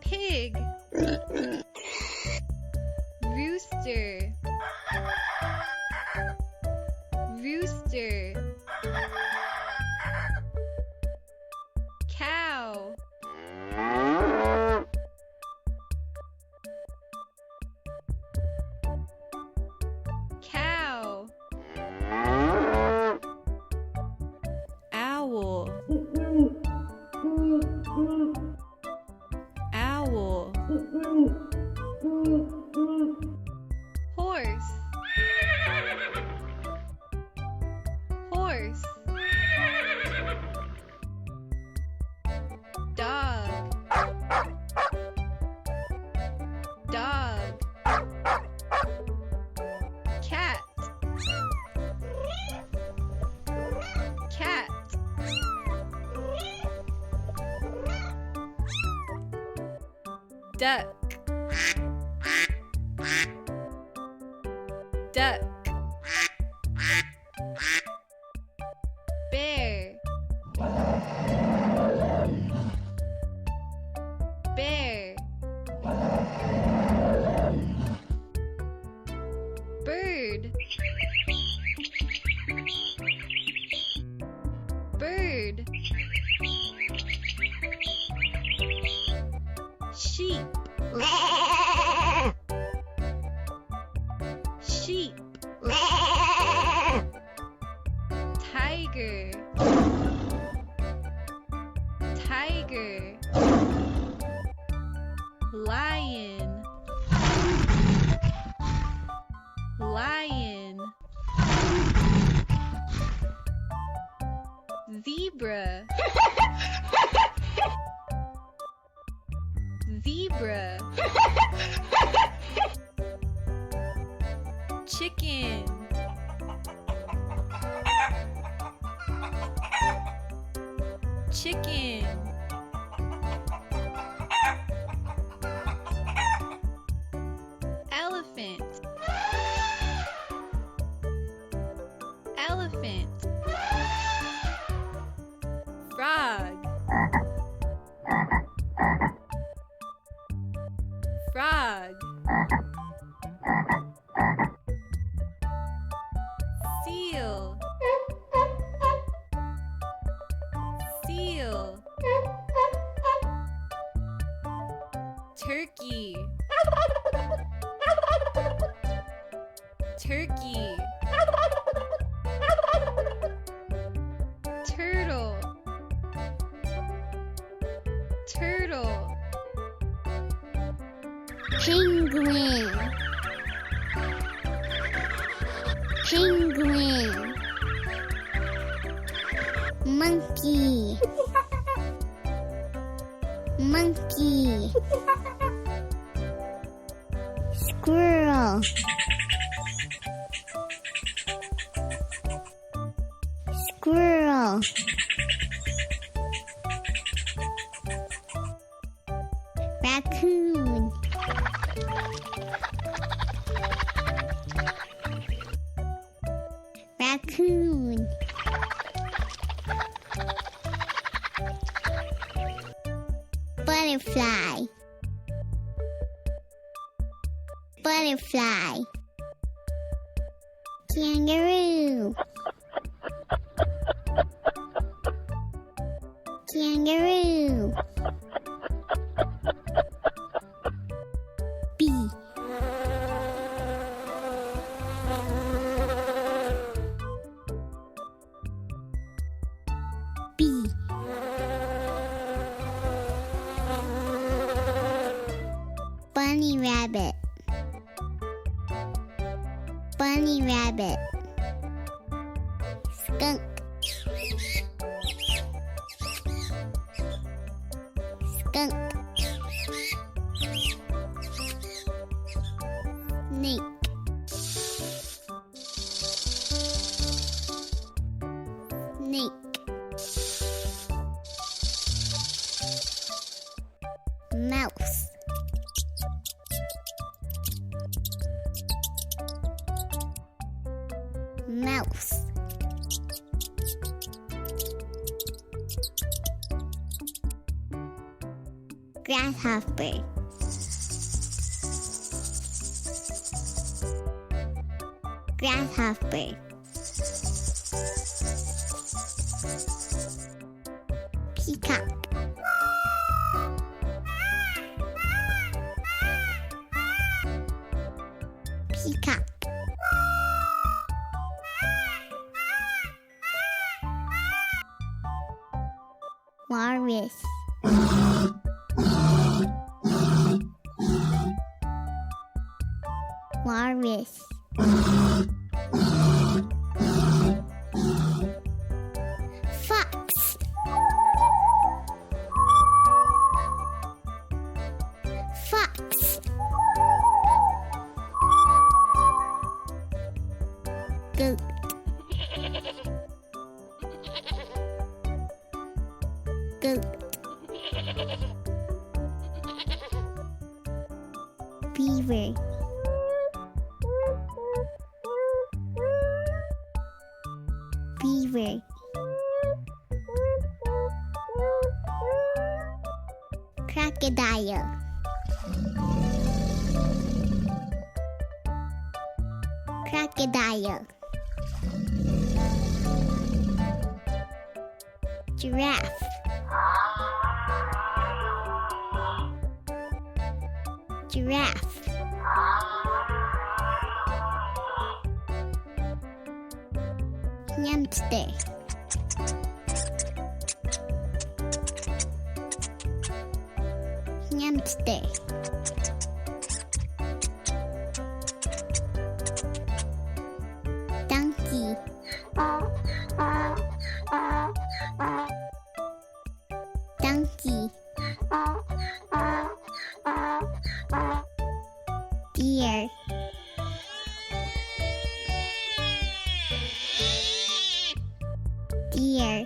Pig. Rooster. Rooster. Cow. Cow. Owl. Owl. Horse. Horse. Dog. Dog. Cat. Cat. Duck. Duck. Bear. Bear. Bird. Bird. Sheep. Sheep. Tiger. Tiger. Lion. Lion. Zebra. Zebra. Chicken. Chicken. Elephant. Elephant. Frog. Frog. Seal. Seal. Turkey. Turkey. Turtle. Turtle. Penguin. Penguin. Monkey. Monkey. Squirrel. Squirrel. Raccoon. Raccoon. Butterfly. Butterfly. Kangaroo. Kangaroo. Bee. Bee. Bunny rabbit. Bunny rabbit. Skunk. Skunk. Snake. Snake. Mouse. Mouse. grasshopper, grasshopper, peacock, peacock, walrus, walrus, fox, fox, goat, goat, beaver, beaver, crocodile, crocodile, giraffe, giraffe, hamster, hamster, donkey, donkey, deer, deer,